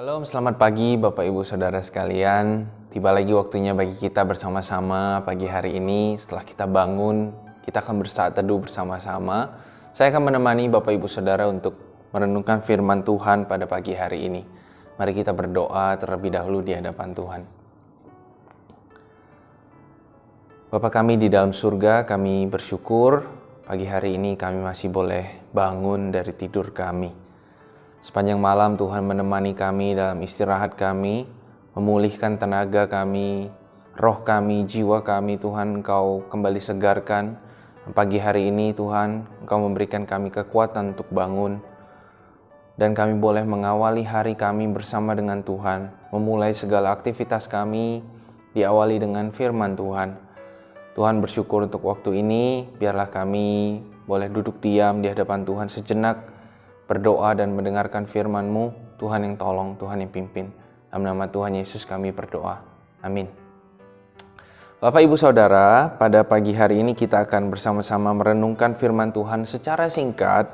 Shalom, selamat pagi Bapak Ibu Saudara sekalian. Tiba lagi waktunya bagi kita bersama-sama pagi hari ini. Setelah kita bangun, kita akan bersaat teduh bersama-sama. Saya akan menemani Bapak Ibu Saudara untuk merenungkan firman Tuhan pada pagi hari ini. Mari kita berdoa terlebih dahulu di hadapan Tuhan. Bapa kami di dalam surga, kami bersyukur pagi hari ini kami masih boleh bangun dari tidur kami. Sepanjang malam Tuhan menemani kami dalam istirahat kami, memulihkan tenaga kami, roh kami, jiwa kami. Tuhan, Engkau kembali segarkan. Pagi hari ini Tuhan, Engkau memberikan kami kekuatan untuk bangun. Dan kami boleh mengawali hari kami bersama dengan Tuhan. Memulai segala aktivitas kami diawali dengan firman Tuhan. Tuhan, bersyukur untuk waktu ini, biarlah kami boleh duduk diam di hadapan Tuhan sejenak, berdoa dan mendengarkan firman-Mu. Tuhan yang tolong, Tuhan yang pimpin. Dalam nama Tuhan Yesus kami berdoa. Amin. Bapak Ibu Saudara, pada pagi hari ini kita akan bersama-sama merenungkan firman Tuhan secara singkat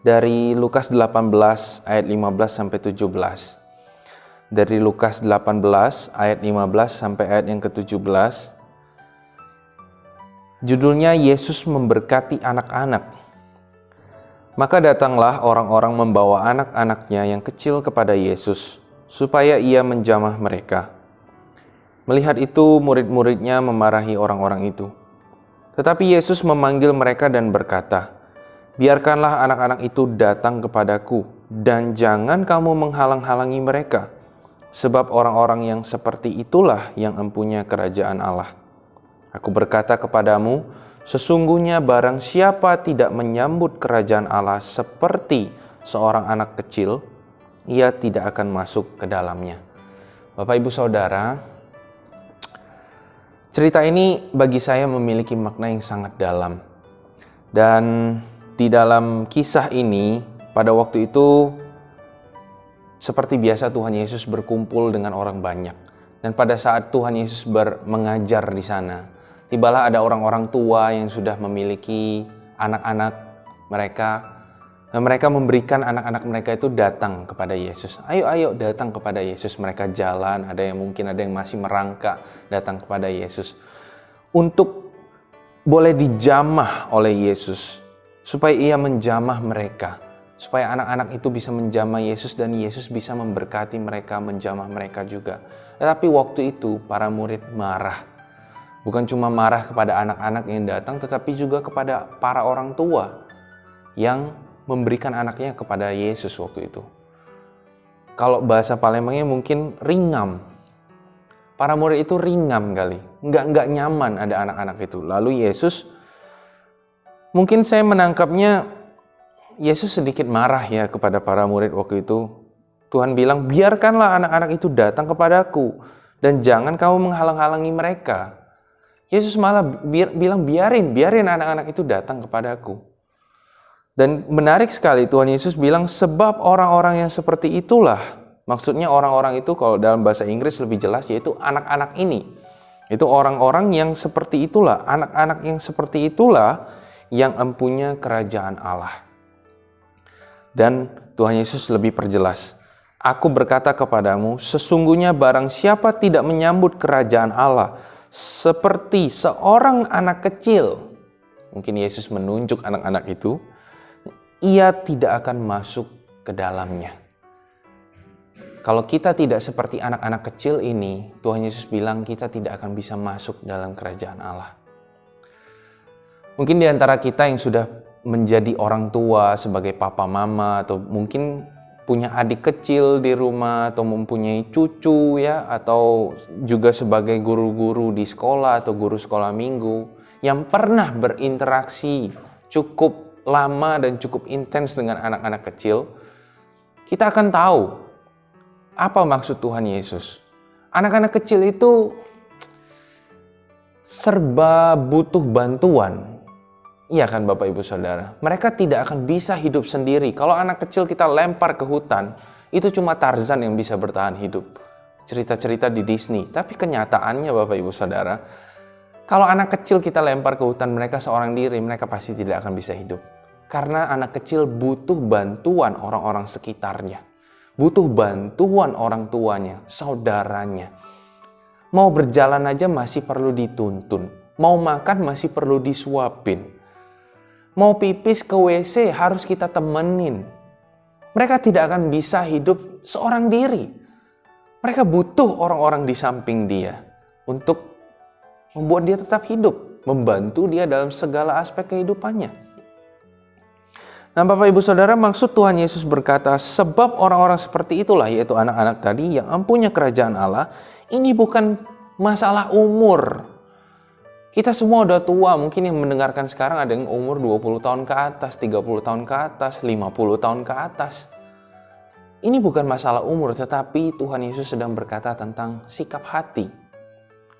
dari Lukas 18 ayat 15 sampai 17. Dari Lukas 18 ayat 15 sampai ayat yang ke-17. Judulnya Yesus memberkati anak-anak. Maka datanglah orang-orang membawa anak-anaknya yang kecil kepada Yesus, supaya ia menjamah mereka. Melihat itu, murid-muridnya memarahi orang-orang itu. Tetapi Yesus memanggil mereka dan berkata, "Biarkanlah anak-anak itu datang kepadaku, dan jangan kamu menghalang-halangi mereka, sebab orang-orang yang seperti itulah yang empunya kerajaan Allah. Aku berkata kepadamu, sesungguhnya barang siapa tidak menyambut kerajaan Allah seperti seorang anak kecil, ia tidak akan masuk ke dalamnya." Bapak Ibu Saudara, cerita ini bagi saya memiliki makna yang sangat dalam. Dan di dalam kisah ini, pada waktu itu seperti biasa Tuhan Yesus berkumpul dengan orang banyak. Dan pada saat Tuhan Yesus mengajar di sana, tibalah ada orang-orang tua yang sudah memiliki anak-anak mereka. Dan mereka memberikan anak-anak mereka itu datang kepada Yesus. Ayo datang kepada Yesus. Mereka jalan, ada yang masih merangkak datang kepada Yesus. Untuk boleh dijamah oleh Yesus. Supaya ia menjamah mereka. Supaya anak-anak itu bisa menjamah Yesus dan Yesus bisa memberkati mereka, menjamah mereka juga. Tetapi waktu itu para murid marah. Bukan cuma marah kepada anak-anak yang datang, tetapi juga kepada para orang tua yang memberikan anaknya kepada Yesus waktu itu. Kalau bahasa Palembangnya mungkin ringam. Para murid itu ringam kali. Nggak nyaman ada anak-anak itu. Lalu Yesus, mungkin saya menangkapnya, Yesus sedikit marah ya kepada para murid waktu itu. Tuhan bilang, biarkanlah anak-anak itu datang kepadaku. Dan jangan kamu menghalang-halangi mereka. Yesus malah bilang biarin anak-anak itu datang kepadaku. Dan menarik sekali Tuhan Yesus bilang sebab orang-orang yang seperti itulah. Maksudnya orang-orang itu kalau dalam bahasa Inggris lebih jelas yaitu anak-anak ini. Itu orang-orang yang seperti itulah. Anak-anak yang seperti itulah yang empunya kerajaan Allah. Dan Tuhan Yesus lebih perjelas. Aku berkata kepadamu, sesungguhnya barang siapa tidak menyambut kerajaan Allah seperti seorang anak kecil, mungkin Yesus menunjuk anak-anak itu, ia tidak akan masuk ke dalamnya. Kalau kita tidak seperti anak-anak kecil ini, Tuhan Yesus bilang kita tidak akan bisa masuk dalam kerajaan Allah. Mungkin di antara kita yang sudah menjadi orang tua sebagai papa mama, atau mungkin punya adik kecil di rumah, atau mempunyai cucu ya, atau juga sebagai guru-guru di sekolah atau guru sekolah minggu yang pernah berinteraksi cukup lama dan cukup intens dengan anak-anak kecil, kita akan tahu apa maksud Tuhan Yesus. Anak-anak kecil itu serba butuh bantuan. Iya kan Bapak Ibu Saudara? Mereka tidak akan bisa hidup sendiri. Kalau anak kecil kita lempar ke hutan, itu cuma Tarzan yang bisa bertahan hidup. Cerita-cerita di Disney. Tapi kenyataannya Bapak Ibu Saudara, kalau anak kecil kita lempar ke hutan, mereka seorang diri, mereka pasti tidak akan bisa hidup. Karena anak kecil butuh bantuan orang-orang sekitarnya. butuh bantuan orang tuanya, saudaranya. Mau berjalan aja masih perlu dituntun, mau makan masih perlu disuapin. Mau pipis ke WC harus kita temenin. Mereka tidak akan bisa hidup seorang diri. Mereka butuh orang-orang di samping dia untuk membuat dia tetap hidup, membantu dia dalam segala aspek kehidupannya. Nah, Bapak Ibu Saudara, maksud Tuhan Yesus berkata, sebab orang-orang seperti itulah, yaitu anak-anak tadi yang empunya kerajaan Allah, ini bukan masalah umur. Kita semua udah tua, mungkin yang mendengarkan sekarang ada yang umur 20 tahun ke atas, 30 tahun ke atas, 50 tahun ke atas. Ini bukan masalah umur, tetapi Tuhan Yesus sedang berkata tentang sikap hati.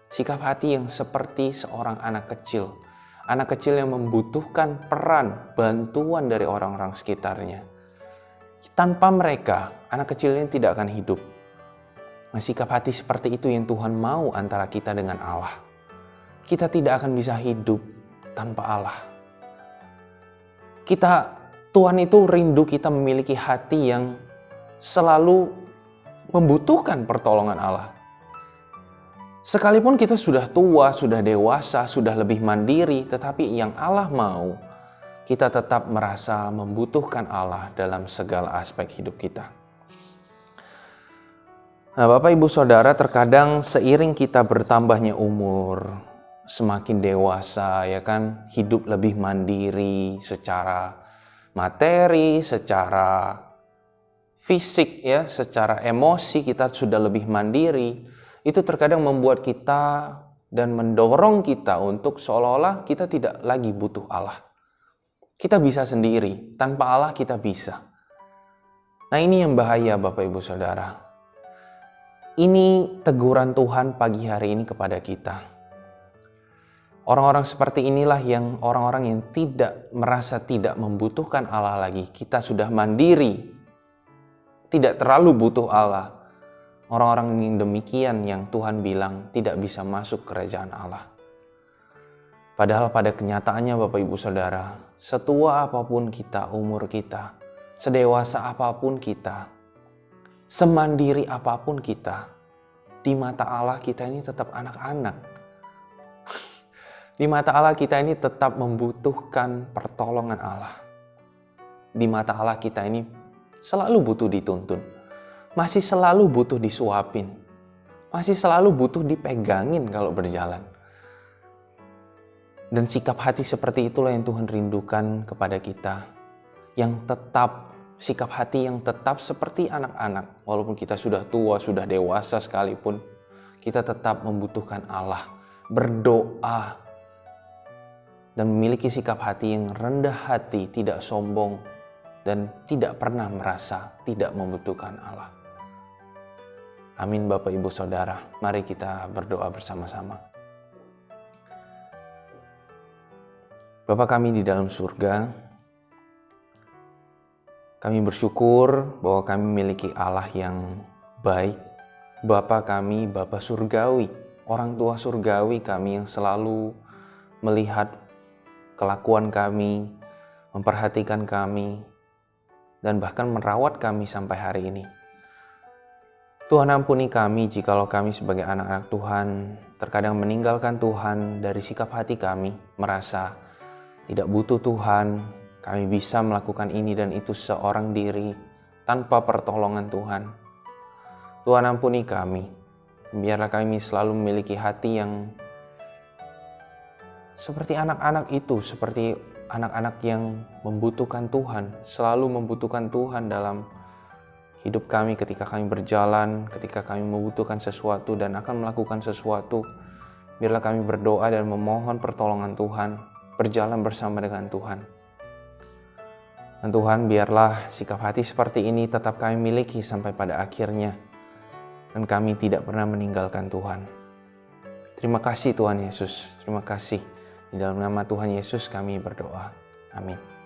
Sikap hati yang seperti seorang anak kecil. Anak kecil yang membutuhkan peran, bantuan dari orang-orang sekitarnya. Tanpa mereka, anak kecil ini tidak akan hidup. Nah, sikap hati seperti itu yang Tuhan mau antara kita dengan Allah. Kita tidak akan bisa hidup tanpa Allah. Tuhan itu rindu kita memiliki hati yang selalu membutuhkan pertolongan Allah. Sekalipun kita sudah tua, sudah dewasa, sudah lebih mandiri, tetapi yang Allah mau, kita tetap merasa membutuhkan Allah dalam segala aspek hidup kita. Nah, Bapak Ibu Saudara, terkadang seiring kita bertambahnya umur, semakin dewasa, ya kan, hidup lebih mandiri secara materi, secara fisik, ya, secara emosi kita sudah lebih mandiri. Itu terkadang membuat kita dan mendorong kita untuk seolah-olah kita tidak lagi butuh Allah. Kita bisa sendiri, tanpa Allah kita bisa. Nah, ini yang bahaya Bapak Ibu Saudara. Ini teguran Tuhan pagi hari ini kepada kita. Orang-orang seperti inilah yang orang-orang yang tidak merasa tidak membutuhkan Allah lagi. Kita sudah mandiri, tidak terlalu butuh Allah. Orang-orang yang demikian yang Tuhan bilang tidak bisa masuk kerajaan Allah. Padahal pada kenyataannya Bapak Ibu Saudara, setua apapun kita, umur kita, sedewasa apapun kita, semandiri apapun kita, di mata Allah kita ini tetap anak-anak. Di mata Allah kita ini tetap membutuhkan pertolongan Allah. Di mata Allah kita ini selalu butuh dituntun. Masih selalu butuh disuapin. Masih selalu butuh dipegangin kalau berjalan. Dan sikap hati seperti itulah yang Tuhan rindukan kepada kita. Yang tetap, sikap hati yang tetap seperti anak-anak. Walaupun kita sudah tua, sudah dewasa sekalipun, kita tetap membutuhkan Allah. Berdoa. Dan memiliki sikap hati yang rendah hati, tidak sombong. Dan tidak pernah merasa tidak membutuhkan Allah. Amin Bapak Ibu Saudara, mari kita berdoa bersama-sama. Bapa kami di dalam surga, kami bersyukur bahwa kami memiliki Allah yang baik. Bapa kami, Bapa surgawi, orang tua surgawi kami yang selalu melihat kelakuan kami, memperhatikan kami, dan bahkan merawat kami sampai hari ini. Tuhan ampuni kami jikalau kami sebagai anak-anak Tuhan terkadang meninggalkan Tuhan dari sikap hati kami, merasa tidak butuh Tuhan, kami bisa melakukan ini dan itu seorang diri tanpa pertolongan Tuhan. Tuhan ampuni kami, biarlah kami selalu memiliki hati yang seperti anak-anak itu, seperti anak-anak yang membutuhkan Tuhan, selalu membutuhkan Tuhan dalam hidup kami ketika kami berjalan, ketika kami membutuhkan sesuatu dan akan melakukan sesuatu. Biarlah kami berdoa dan memohon pertolongan Tuhan, berjalan bersama dengan Tuhan. Dan Tuhan, biarlah sikap hati seperti ini tetap kami miliki sampai pada akhirnya. Dan kami tidak pernah meninggalkan Tuhan. Terima kasih Tuhan Yesus, terima kasih. Di dalam nama Tuhan Yesus kami berdoa. Amin.